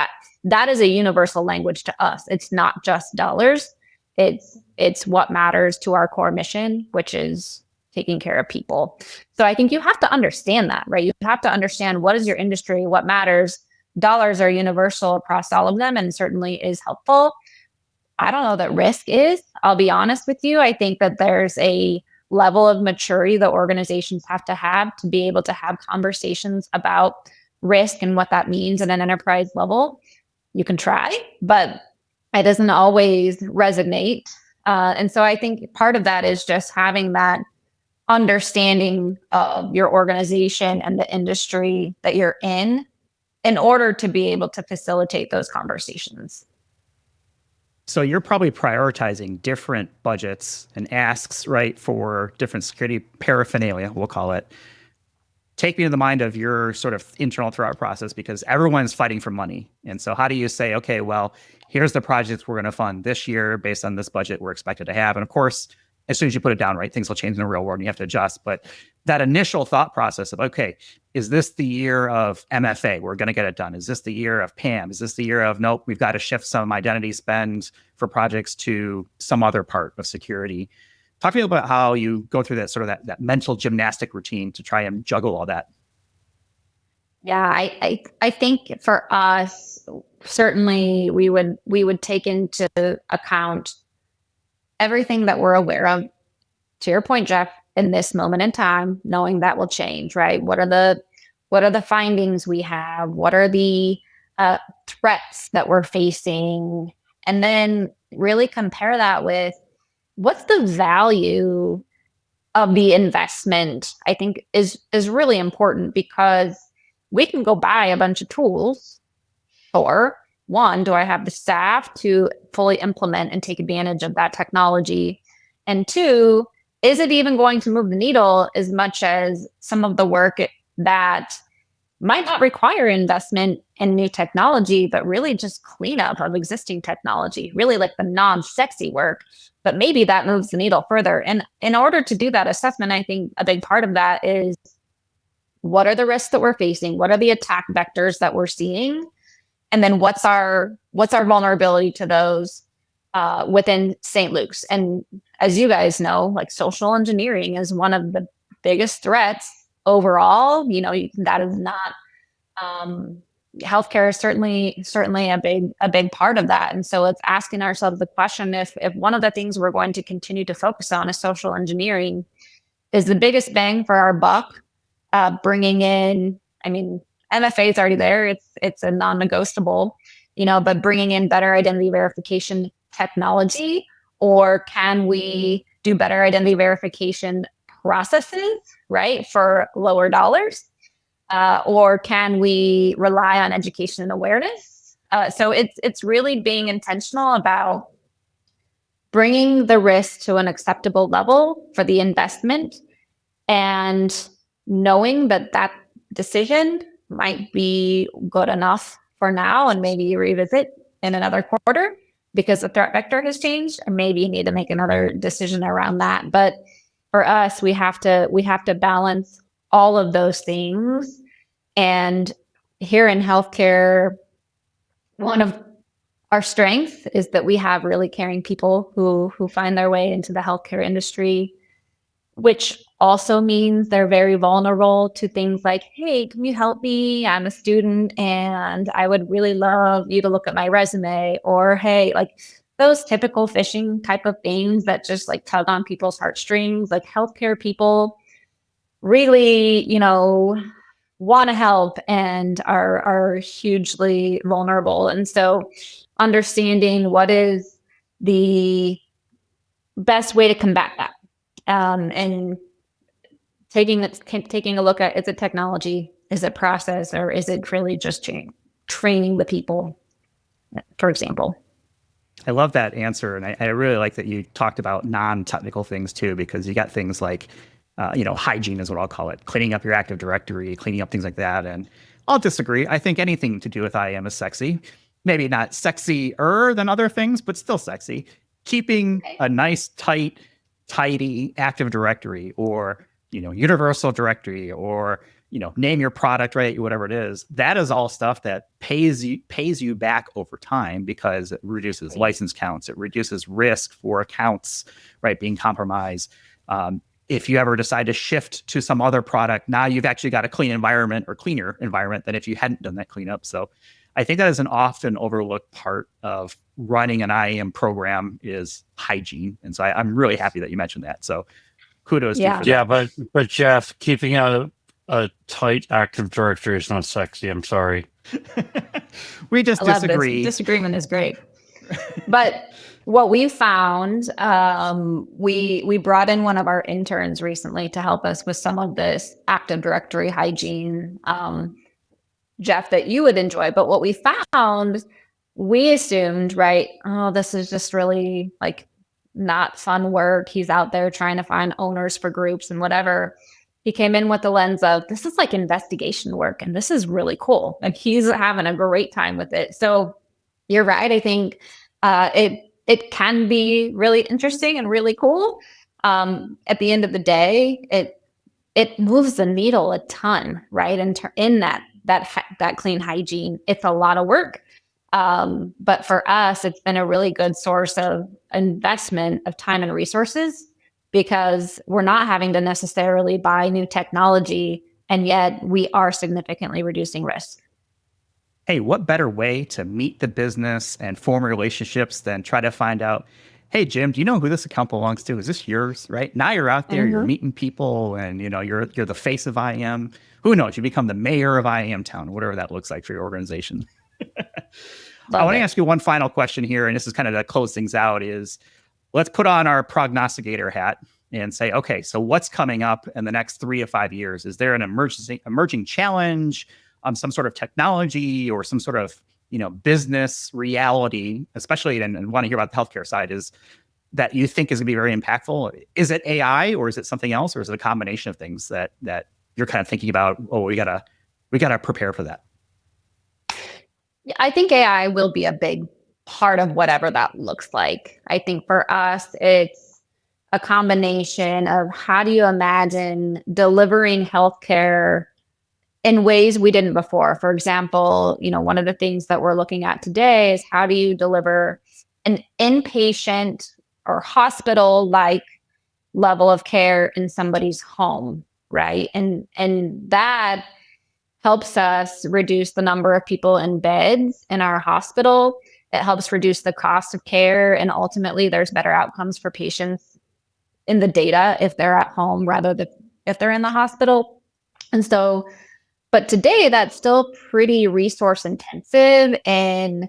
that is a universal language to us. It's not just dollars. It's what matters to our core mission, which is taking care of people. So I think you have to understand that, right? You have to understand what is your industry, what matters. Dollars are universal across all of them and certainly is helpful. I don't know that risk is. I'll be honest with you. I think that there's a level of maturity that organizations have to be able to have conversations about risk and what that means at an enterprise level. You can try, but it doesn't always resonate. And so I think part of that is just having that understanding of your organization and the industry that you're in order to be able to facilitate those conversations. So you're probably prioritizing different budgets and asks, right, for different security paraphernalia, we'll call it. Take me to the mind of your sort of internal throughout process, because everyone's fighting for money. And so how do you say, okay, well, here's the projects we're going to fund this year based on this budget we're expected to have. And of course, as soon as you put it down, right, things will change in the real world and you have to adjust. But that initial thought process of, okay, is this the year of MFA? We're going to get it done. Is this the year of PAM? Is this the year of, nope, we've got to shift some identity spend for projects to some other part of security? Talk to me about how you go through that sort of that mental gymnastic routine to try and juggle all that. Yeah, I think for us, certainly we would take into account everything that we're aware of. To your point, Jeff, in this moment in time, knowing that will change, right? What are the findings we have? What are the threats that we're facing? And then really compare that with what's the value of the investment. I think is really important, because we can go buy a bunch of tools, or one, do I have the staff to fully implement and take advantage of that technology? And two, is it even going to move the needle as much as some of the work that might not require investment in new technology, but really just cleanup of existing technology, really like the non-sexy work, but maybe that moves the needle further. And in order to do that assessment, I think a big part of that is, what are the risks that we're facing? What are the attack vectors that we're seeing? And then what's our vulnerability to those within St. Luke's? And as you guys know, like, social engineering is one of the biggest threats overall. That is not healthcare is certainly a big part of that. And so it's asking ourselves the question, if one of the things we're going to continue to focus on is social engineering, is the biggest bang for our buck bringing in, MFA is already there. It's a non-negotiable, but bringing in better identity verification technology, or can we do better identity verification processes, right, for lower dollars? Or can we rely on education and awareness? So it's really being intentional about bringing the risk to an acceptable level for the investment, and knowing that decision might be good enough for now, and maybe you revisit in another quarter because the threat vector has changed, or maybe you need to make another decision around that. But for us, we have to balance all of those things. And here in healthcare, one of our strengths is that we have really caring people who find their way into the healthcare industry, which also means they're very vulnerable to things like, hey, can you help me? I'm a student and I would really love you to look at my resume. Or, hey, like those typical phishing type of things that just like tug on people's heartstrings. Like, healthcare people really, want to help and are hugely vulnerable. And so understanding what is the best way to combat that, and taking a look at, is it technology, is it process, or is it really just training the people, for example? I love that answer. And I really like that you talked about non-technical things too, because you got things like, hygiene is what I'll call it, cleaning up your Active Directory, cleaning up things like that. And I'll disagree. I think anything to do with IAM is sexy. maybe not sexier than other things, but still sexy. Keeping a nice, tight, tidy Active Directory or, universal directory or, name your product, right? Whatever it is. That is all stuff that pays you back over time because it reduces license counts. It reduces risk for accounts, right, being compromised. If you ever decide to shift to some other product, now you've actually got a clean environment or cleaner environment than if you hadn't done that cleanup. So I think that is an often overlooked part of running an IAM program is hygiene. And so I'm really happy that you mentioned that. So kudos to you for that. Yeah, but Jeff, keeping a tight Active Directory is not sexy. I'm sorry. We just disagree. Disagreement is great. But what we found, we brought in one of our interns recently to help us with some of this Active Directory hygiene, Jeff, that you would enjoy. But what we found, we assumed, right, oh, this is just really like not fun work. He's out there trying to find owners for groups and whatever. He came in with the lens of this is like investigation work and this is really cool. And he's having a great time with it. So you're right. I think it can be really interesting and really cool. At the end of the day, it moves the needle a ton, right? In that clean hygiene, it's a lot of work. But for us, it's been a really good source of investment of time and resources because we're not having to necessarily buy new technology, and yet we are significantly reducing risk. Hey, what better way to meet the business and form relationships than try to find out, hey, Jim, do you know who this account belongs to? Is this yours? Right now you're out there, you're meeting people and you're the face of IAM. Who knows? You become the mayor of IAM town, whatever that looks like for your organization. I want to ask you one final question here, and this is kind of to close things out is let's put on our prognosticator hat and say, okay, so what's coming up in the next 3 to 5 years? Is there an emerging challenge, some sort of technology or some sort of, business reality, especially, and want to hear about the healthcare side, is that you think is going to be very impactful? Is it AI or is it something else? Or is it a combination of things that you're kind of thinking about, we gotta prepare for that? Yeah, I think AI will be a big part of whatever that looks like. I think for us, it's a combination of how do you imagine delivering healthcare in ways we didn't before. For example, one of the things that we're looking at today is how do you deliver an inpatient or hospital-like level of care in somebody's home, right? And that helps us reduce the number of people in beds in our hospital. It helps reduce the cost of care. And ultimately, there's better outcomes for patients in the data if they're at home rather than if they're in the hospital. And so, but today that's still pretty resource intensive and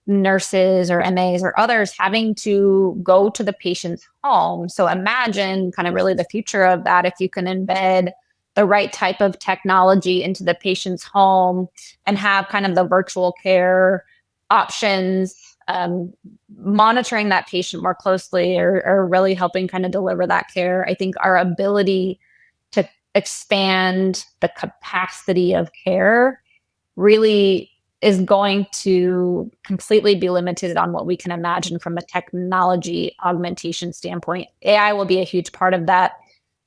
nurses or MAs or others having to go to the patient's home. So imagine kind of really the future of that if you can embed the right type of technology into the patient's home and have kind of the virtual care options, monitoring that patient more closely or really helping kind of deliver that care. I think our ability to expand the capacity of care really is going to completely be limited on what we can imagine from a technology augmentation standpoint. AI will be a huge part of that.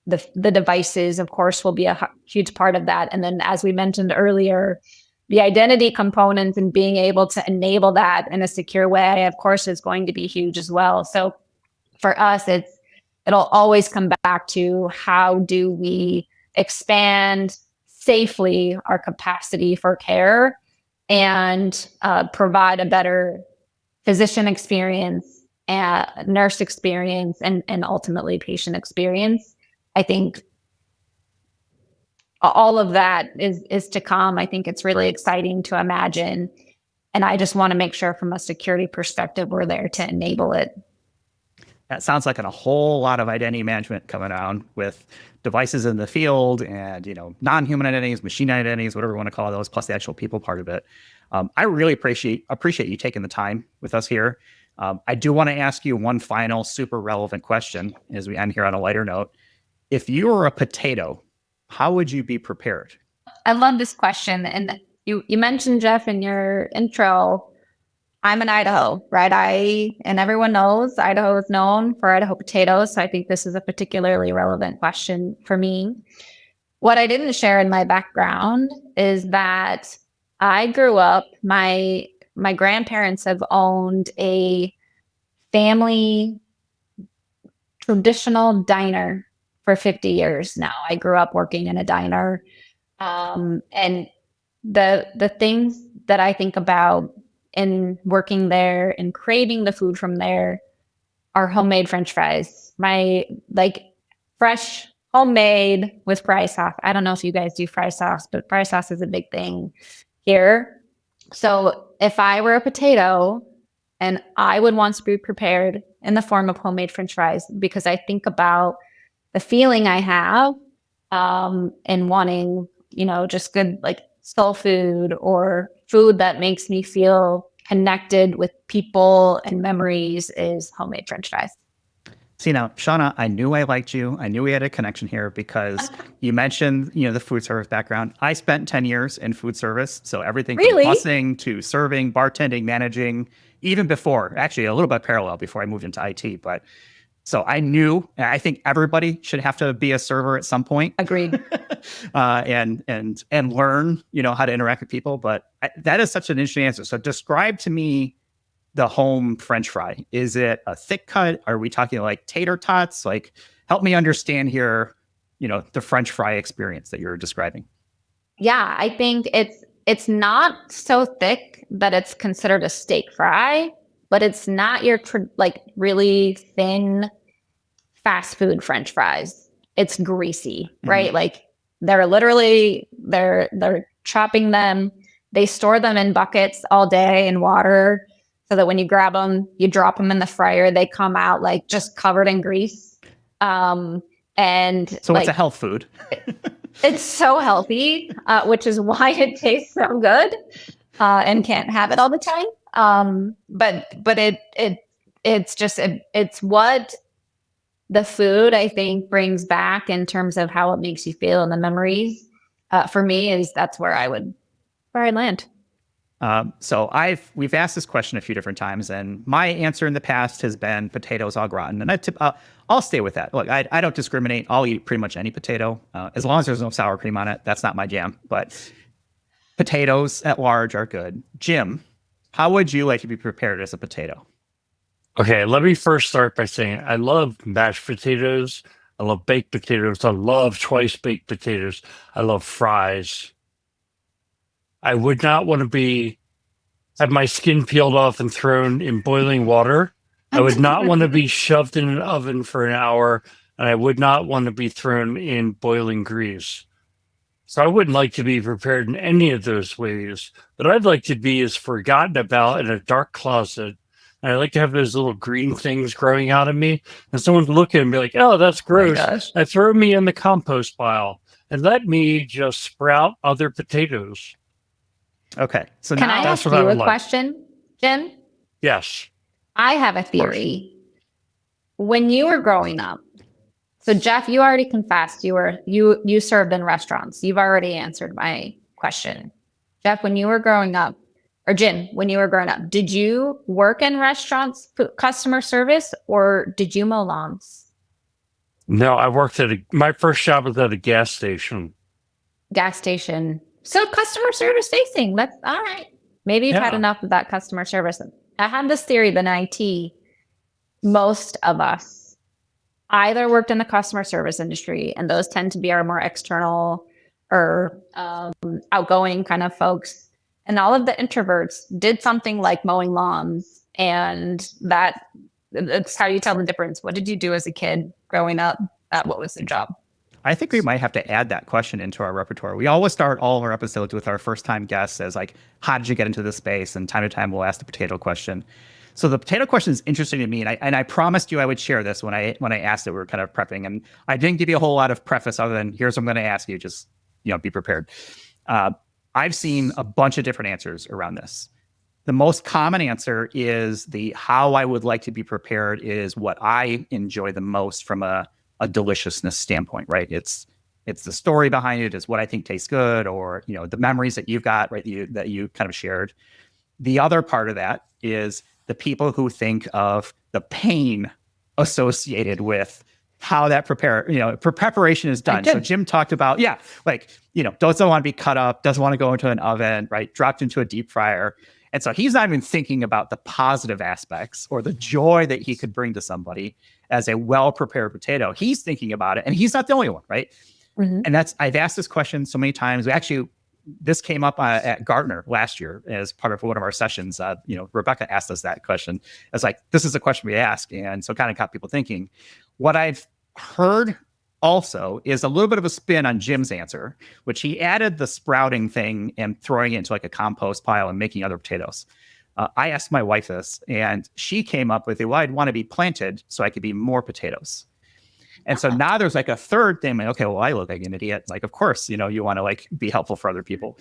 The devices, of course, will be a huge part of that. And then, as we mentioned earlier, the identity components and being able to enable that in a secure way, of course, is going to be huge as well. So for us, it'll always come back to how do we expand safely our capacity for care and provide a better physician experience, nurse experience, and ultimately patient experience. I think all of that is to come. I think it's really exciting to imagine. And I just want to make sure from a security perspective, we're there to enable it. That sounds like a whole lot of identity management coming on with devices in the field and, non-human identities, machine identities, whatever you want to call those, plus the actual people part of it. I really appreciate you taking the time with us here. I do want to ask you one final super relevant question as we end here on a lighter note. If you were a potato, how would you be prepared? I love this question. And You mentioned, Jeff, in your intro, I'm in Idaho, right? And everyone knows Idaho is known for Idaho potatoes. So I think this is a particularly relevant question for me. What I didn't share in my background is that I grew up, my grandparents have owned a family traditional diner for 50 years now. I grew up working in a diner. And the things that I think about in working there and craving the food from there are homemade French fries. My like fresh homemade with fry sauce. I don't know if you guys do fry sauce, but fry sauce is a big thing here. So if I were a potato, and I would want to be prepared in the form of homemade French fries, because I think about the feeling I have and wanting, just good like soul food or food that makes me feel connected with people and memories is homemade French fries. See, now, Shawna, I knew I liked you. I knew we had a connection here because you mentioned, the food service background. I spent 10 years in food service. So everything from busing to serving, bartending, managing, even before, actually a little bit parallel before I moved into IT. But so I knew, I think everybody should have to be a server at some point. Agreed. and learn, how to interact with people. But that is such an interesting answer. So describe to me the home French fry. Is it a thick cut? Are we talking like tater tots? Like, help me understand here, the French fry experience that you're describing. Yeah, I think it's not so thick that it's considered a steak fry, but it's not your like really thin fast food French fries. It's greasy, right? Like they're chopping them. They store them in buckets all day in water, so that when you grab them, you drop them in the fryer, they come out like just covered in grease. And so it's a health food. It's so healthy, which is why it tastes so good, and can't have it all the time. But it's what the food I think brings back in terms of how it makes you feel and the memories. For me, that's where I land. So we've asked this question a few different times, and my answer in the past has been potatoes au gratin, and I'll stay with that. Look, I don't discriminate. I'll eat pretty much any potato, as long as there's no sour cream on it. That's not my jam, but potatoes at large are good. Jim, how would you like to be prepared as a potato? Okay, let me first start by saying I love mashed potatoes. I love baked potatoes. I love twice baked potatoes. I love fries. I would not want to have my skin peeled off and thrown in boiling water. I would not want to be shoved in an oven for an hour, and I would not want to be thrown in boiling grease. So I wouldn't like to be prepared in any of those ways. What I'd like to be is forgotten about in a dark closet. And I like to have those little green things growing out of me, and someone look at it and be like, "Oh, that's gross." I throw me in the compost pile and let me just sprout other potatoes. Okay. So can I ask you a question, Jim? Yes. I have a theory. When you were growing up, so Jeff, you already confessed you served in restaurants. You've already answered my question. Jeff, when you were growing up, or Jim, when you were growing up, did you work in restaurants, customer service, or did you mow lawns? No, I worked my first job was at a gas station. Gas station. So customer service facing. That's all right. Maybe you've had enough of that customer service. I have this theory that in IT, most of us either worked in the customer service industry, and those tend to be our more external or outgoing kind of folks. And all of the introverts did something like mowing lawns, and that's how you tell the difference. What did you do as a kid growing up? What was the job? I think we might have to add that question into our repertoire. We always start all of our episodes with our first time guests as like, how did you get into this space? And time to time, we'll ask the potato question. So the potato question is interesting to me. And I promised you I would share this when I asked it. We were kind of prepping, and I didn't give you a whole lot of preface other than here's what I'm going to ask you. Just, be prepared. I've seen a bunch of different answers around this. The most common answer is how I would like to be prepared is what I enjoy the most from a deliciousness standpoint, right? It's It's the story behind it, is what I think tastes good, or the memories that you've got, right? That you kind of shared. The other part of that is the people who think of the pain associated with how that preparation is done. So Jim talked about, doesn't want to be cut up, doesn't want to go into an oven, right? Dropped into a deep fryer. And so he's not even thinking about the positive aspects or the joy that he could bring to somebody as a well-prepared potato. He's thinking about it, and he's not the only one, right? Mm-hmm. And I've asked this question so many times. This came up at Gartner last year as part of one of our sessions. Rebecca asked us that question. It's like, this is a question we ask. And so kind of got people thinking. What I've heard also is a little bit of a spin on Jim's answer, which he added the sprouting thing and throwing it into like a compost pile and making other potatoes. I asked my wife this, and she came up with, well, I'd want to be planted so I could be more potatoes. And so now there's like a third thing. Like, okay, well, I look like an idiot. Like, of course, you want to like be helpful for other people.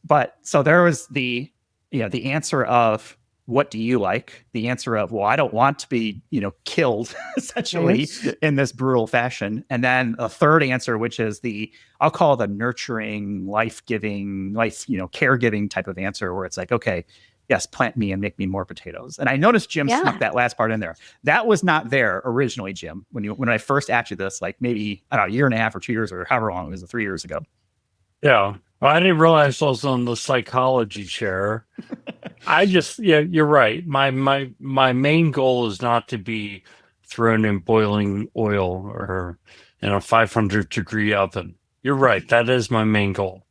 But so there was the answer of, what do you like? The answer of, well, I don't want to be, killed essentially in this brutal fashion. And then a third answer, which is I'll call the nurturing, life-giving, caregiving type of answer, where it's like, okay, yes, plant me and make me more potatoes. And I noticed Jim snuck that last part in there. That was not there originally, Jim, when I first asked you this, like maybe, I don't know, a year and a half or 2 years or however long it was, 3 years ago. Yeah. Well, I didn't realize I was on the psychology chair. You're right. My main goal is not to be thrown in boiling oil or in a 500-degree oven. You're right. That is my main goal.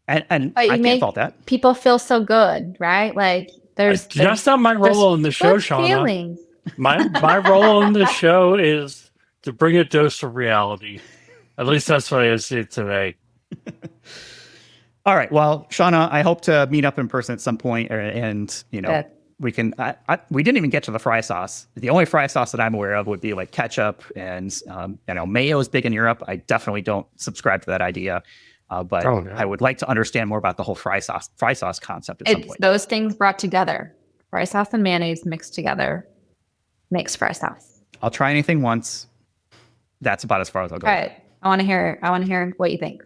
And I can't fault that. People feel so good, right? Like that's not my role on the show, Shawna. Feelings. My role on the show is to bring a dose of reality. At least that's what I say today. All right. Well, Shawna, I hope to meet up in person at some point, and we can. We didn't even get to the fry sauce. The only fry sauce that I'm aware of would be like ketchup, and mayo is big in Europe. I definitely don't subscribe to that idea. But I would like to understand more about the whole fry sauce concept at some point. Those things brought together. Fry sauce and mayonnaise mixed together makes fry sauce. I'll try anything once. That's about as far as I'll go. All right. I want to hear what you think.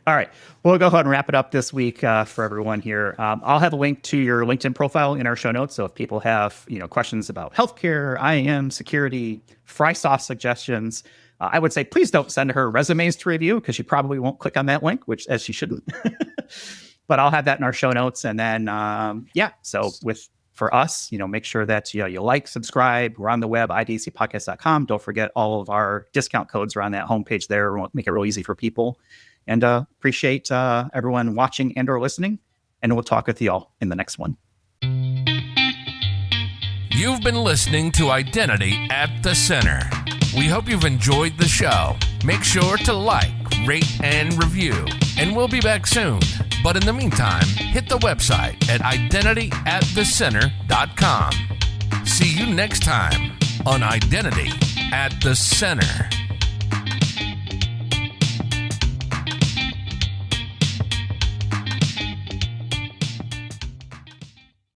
All right. We'll go ahead and wrap it up this week for everyone here. I'll have a link to your LinkedIn profile in our show notes. So if people have questions about healthcare, IAM, security, fry sauce suggestions, I would say please don't send her resumes to review, because she probably won't click on that link, as she shouldn't. But I'll have that in our show notes. And then, so for us, make sure that you like, subscribe. We're on the web, idacpodcast.com. Don't forget all of our discount codes are on that homepage there. We'll make it real easy for people. And appreciate everyone watching and or listening. And we'll talk with you all in the next one. You've been listening to Identity at the Center. We hope you've enjoyed the show. Make sure to like, rate, and review. And we'll be back soon. But in the meantime, hit the website at identityatthecenter.com. See you next time on Identity at the Center.